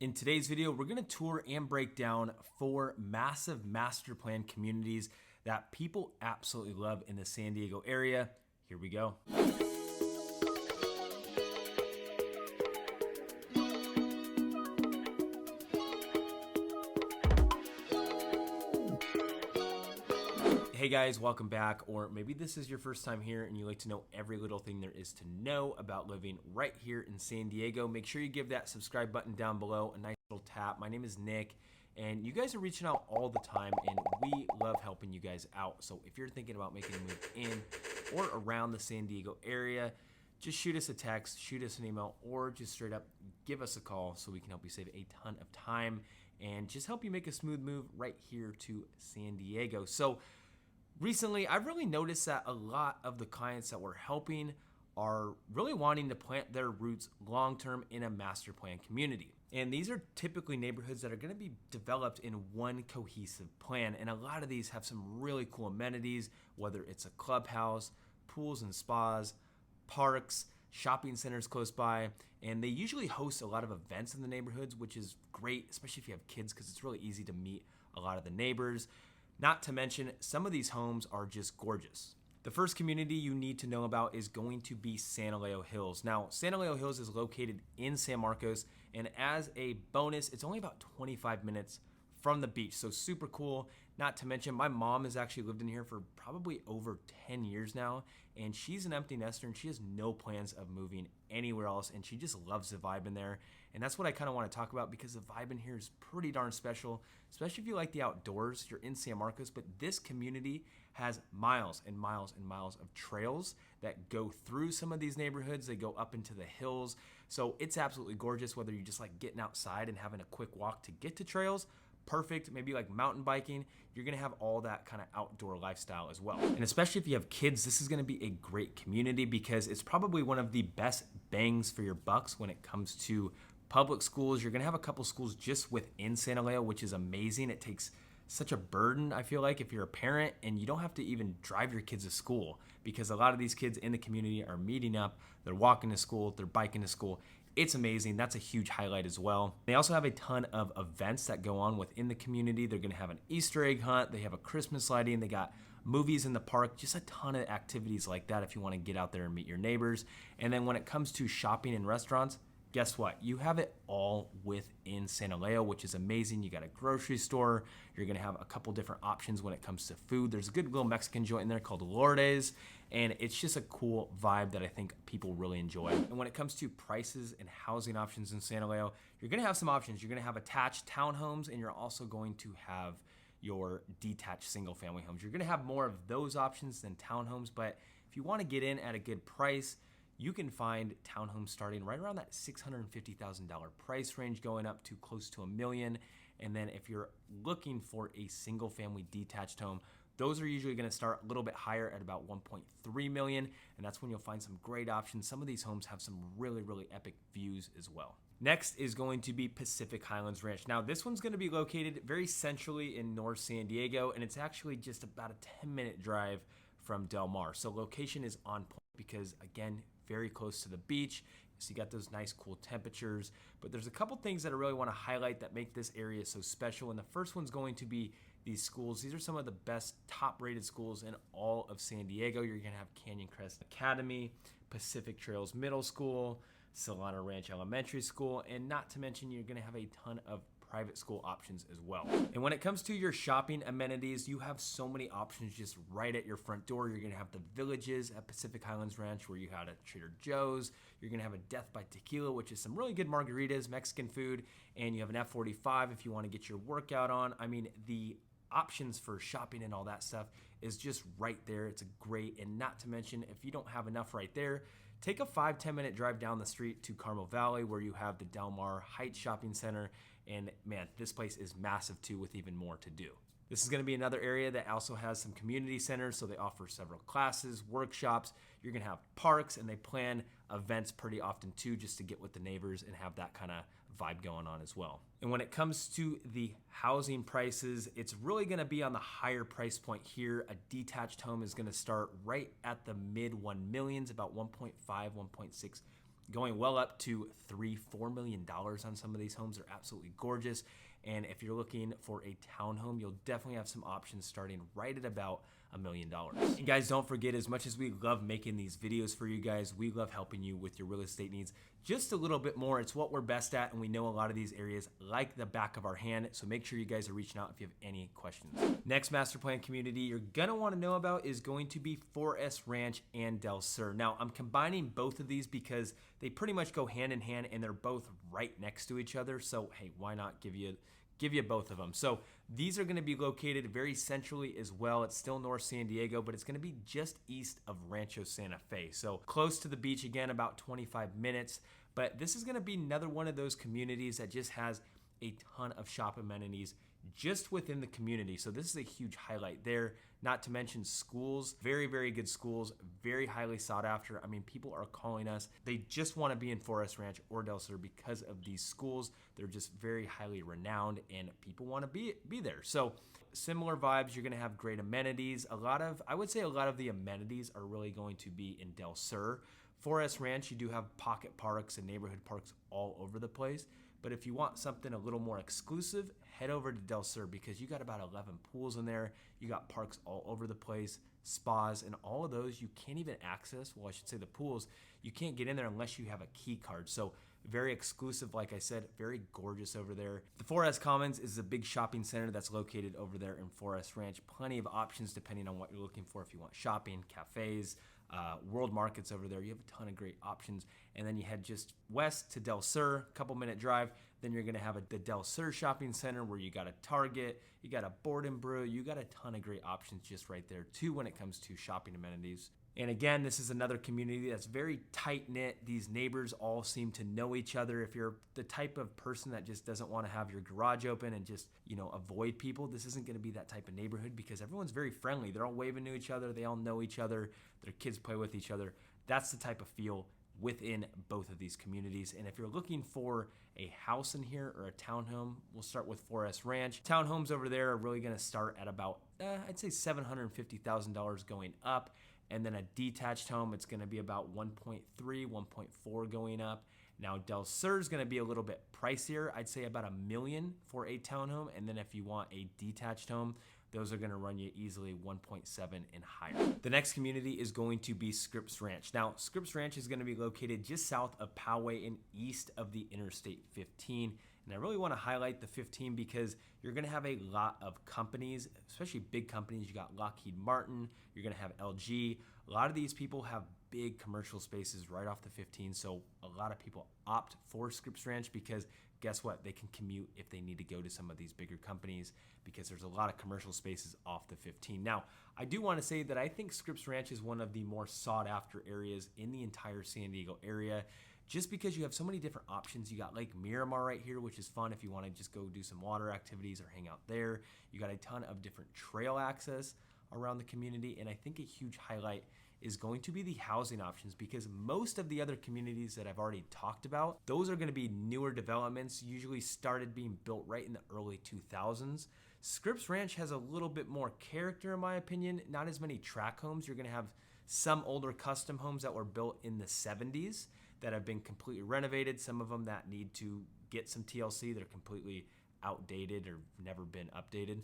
In today's video, we're gonna tour and break down 4 massive master plan communities that people absolutely love in the San Diego area. Here we go. Hey guys, welcome back, or maybe this is your first time here and you like to know every little thing there is to know about living right here in San Diego. Make sure you give that subscribe button down below a nice little tap. My name is Nick, and you guys are reaching out all the time, and we love helping you guys out. So if you're thinking about making a move in or around the San Diego area, just shoot us a text, shoot us an email, or just straight up give us a call so we can help you save a ton of time and just help you make a smooth move right here to San Diego. So recently, I've really noticed that a lot of the clients that we're helping are really wanting to plant their roots long-term in a master plan community. And these are typically neighborhoods that are going to be developed in one cohesive plan. And a lot of these have some really cool amenities, whether it's a clubhouse, pools and spas, parks, shopping centers close by. And they usually host a lot of events in the neighborhoods, which is great, especially if you have kids, because it's really easy to meet a lot of the neighbors. Not to mention, some of these homes are just gorgeous. The first community you need to know about is going to be San Elijo Hills. Now, San Elijo Hills is located in San Marcos, and as a bonus, it's only about 25 minutes from the beach, so super cool. Not to mention, my mom has actually lived in here for probably over 10 years now, and she's an empty nester, and she has no plans of moving anywhere else, and she just loves the vibe in there. And that's what I kind of want to talk about, because the vibe in here is pretty darn special, especially if you like the outdoors. You're in San Marcos, but this community has miles and miles and miles of trails that go through some of these neighborhoods. They go up into the hills, so it's absolutely gorgeous, whether you just like getting outside and having a quick walk to get to trails. Perfect. Maybe like mountain biking, you're gonna have all that kind of outdoor lifestyle as well. And especially if you have kids, this is gonna be a great community, because it's probably one of the best bangs for your bucks when it comes to public schools. You're gonna have a couple schools just within San Elijo, which is amazing. It takes such a burden, I feel like, if you're a parent and you don't have to even drive your kids to school, because a lot of these kids in the community are meeting up, they're walking to school, they're biking to school. It's amazing. That's a huge highlight as well. They also have a ton of events that go on within the community. They're gonna have an Easter egg hunt, they have a Christmas lighting, they got movies in the park, just a ton of activities like that if you wanna get out there and meet your neighbors. And then when it comes to shopping and restaurants, guess what? You have it all within San Elijo, which is amazing. You got a grocery store. You're gonna have a couple different options when it comes to food. There's a good little Mexican joint in there called Lourdes, and it's just a cool vibe that I think people really enjoy. And when it comes to prices and housing options in San Elijo, you're gonna have some options. You're gonna have attached townhomes, and you're also going to have your detached single family homes. You're gonna have more of those options than townhomes, but if you wanna get in at a good price, you can find townhomes starting right around that $650,000 price range, going up to close to $1 million. And then if you're looking for a single family detached home, those are usually gonna start a little bit higher at about 1.3 million. And that's when you'll find some great options. Some of these homes have some really, really epic views as well. Next is going to be Pacific Highlands Ranch. Now, this one's gonna be located very centrally in North San Diego, and it's actually just about a 10-minute drive from Del Mar. So location is on point because, again, very close to the beach, so you got those nice cool temperatures. But there's a couple things that I really want to highlight that make this area so special, and the first one's going to be these schools. These are some of the best top-rated schools in all of San Diego. You're gonna have Canyon Crest Academy, Pacific Trails Middle School, Solana Ranch Elementary School, and not to mention you're gonna have a ton of private school options as well. And when it comes to your shopping amenities, you have so many options just right at your front door. You're gonna have the Villages at Pacific Highlands Ranch, where you had a Trader Joe's. You're gonna have a Death by Tequila, which is some really good margaritas, Mexican food, and you have an F45 if you wanna get your workout on. I mean, the options for shopping and all that stuff is just right there. It's a great, and not to mention, if you don't have enough right there, take a 5-10 minute drive down the street to Carmel Valley, where you have the Del Mar Heights Shopping Center. And man, this place is massive too, with even more to do. This is gonna be another area that also has some community centers, so they offer several classes, workshops. You're gonna have parks, and they plan events pretty often too, just to get with the neighbors and have that kind of vibe going on as well. And when it comes to the housing prices, it's really gonna be on the higher price point here. A detached home is gonna start right at the mid 1 millions, about 1.5, 1.6 going well up to $3-4 million on some of these homes. They're absolutely gorgeous. And if you're looking for a townhome, you'll definitely have some options starting right at about $1 million. And guys, don't forget, as much as we love making these videos for you guys, we love helping you with your real estate needs just a little bit more. It's what we're best at, and we know a lot of these areas like the back of our hand, so make sure you guys are reaching out if you have any questions. Next master plan community you're gonna want to know about is going to be Scripps Ranch and Del Sur. Now, I'm combining both of these because they pretty much go hand in hand and they're both right next to each other, so hey, why not give you both of them. So these are going to be located very centrally as well. It's still North San Diego, but it's going to be just east of Rancho Santa Fe. So close to the beach, again, about 25 minutes. But this is going to be another one of those communities that just has a ton of shop amenities just within the community. So this is a huge highlight there. Not to mention schools, very, very good schools, very highly sought after. I mean, people are calling us. They just want to be in Scripps Ranch or Del Sur because of these schools. They're just very highly renowned and people want to be there. So similar vibes, you're going to have great amenities. I would say a lot of the amenities are really going to be in Del Sur. Scripps Ranch, you do have pocket parks and neighborhood parks all over the place. But if you want something a little more exclusive, head over to Del Sur because you got about 11 pools in there. You got parks all over the place, spas, and all of those you can't even access. Well, I should say the pools, you can't get in there unless you have a key card. So very exclusive, like I said, very gorgeous over there. The Forest Commons is a big shopping center that's located over there in Scripps Ranch. Plenty of options depending on what you're looking for. If you want shopping, cafes, world markets over there, you have a ton of great options. And then you head just west to Del Sur, couple-minute drive. Then you're gonna have the Del Sur shopping center where you got a Target, you got a Board and Brew, you got a ton of great options just right there too when it comes to shopping amenities. And again, this is another community that's very tight-knit. These neighbors all seem to know each other. If you're the type of person that just doesn't want to have your garage open and just, avoid people, this isn't going to be that type of neighborhood because everyone's very friendly. They're all waving to each other. They all know each other. Their kids play with each other. That's the type of feel within both of these communities. And if you're looking for a house in here or a townhome, we'll start with Scripps Ranch. Townhomes over there are really going to start at about, I'd say $750,000 going up. And then a detached home, it's going to be about 1.3, 1.4 going up. Now Del Sur is going to be a little bit pricier. I'd say about $1 million for a townhome. And then if you want a detached home, those are going to run you easily 1.7 and higher. The next community is going to be Scripps Ranch. Now, Scripps Ranch is going to be located just south of Poway and east of the Interstate 15. And I really want to highlight the 15 because you're going to have a lot of companies, especially big companies. You got Lockheed Martin, you're going to have LG. A lot of these people have big commercial spaces right off the 15. So a lot of people opt for Scripps Ranch because guess what? They can commute if they need to go to some of these bigger companies because there's a lot of commercial spaces off the 15. Now, I do want to say that I think Scripps Ranch is one of the more sought after areas in the entire San Diego area. Just because you have so many different options. You got Lake Miramar right here, which is fun if you want to just go do some water activities or hang out there. You got a ton of different trail access around the community. And I think a huge highlight is going to be the housing options because most of the other communities that I've already talked about, those are going to be newer developments, usually started being built right in the early 2000s. Scripps Ranch has a little bit more character in my opinion, not as many tract homes. You're going to have some older custom homes that were built in the 70s that have been completely renovated. Some of them that need to get some TLC. They're completely outdated or never been updated.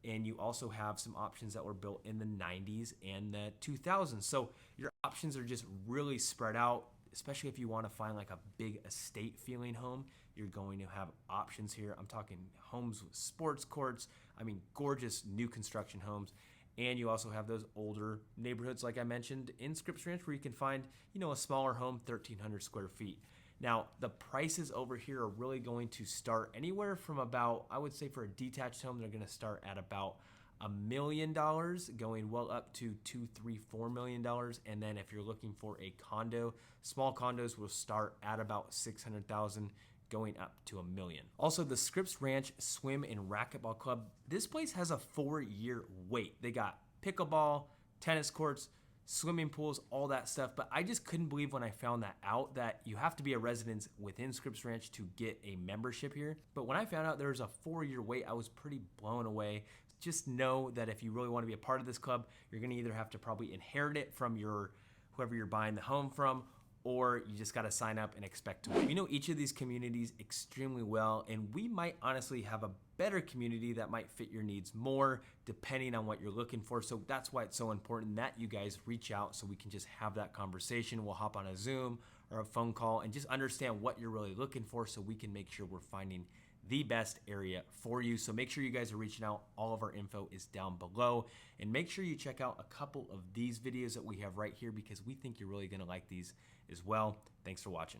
And you also have some options that were built in the 90s and the 2000s. So your options are just really spread out, especially if you want to find like a big estate feeling home. You're going to have options here. I'm talking homes with sports courts. I mean, gorgeous new construction homes. And you also have those older neighborhoods, like I mentioned, in Scripps Ranch, where you can find, a smaller home, 1,300 square feet. Now, the prices over here are really going to start anywhere from about, I would say for a detached home, they're going to start at about $1 million, going well up to $2, $3, $4 million. And then if you're looking for a condo, small condos will start at about $600,000. Going up to $1 million. Also, the Scripps Ranch Swim and Racquetball Club, this place has a 4-year wait. They got pickleball, tennis courts, swimming pools, all that stuff. But I just couldn't believe when I found that out that you have to be a resident within Scripps Ranch to get a membership here. But when I found out there was a 4-year wait, I was pretty blown away. Just know that if you really want to be a part of this club, you're going to either have to probably inherit it from whoever you're buying the home from, or you just got to sign up and expect to win. We know each of these communities extremely well, and we might honestly have a better community that might fit your needs more depending on what you're looking for. So that's why it's so important that you guys reach out so we can just have that conversation. We'll hop on a Zoom or a phone call and just understand what you're really looking for so we can make sure we're finding the best area for you. So make sure you guys are reaching out. All of our info is down below, and make sure you check out a couple of these videos that we have right here because we think you're really gonna like these as well. Thanks for watching.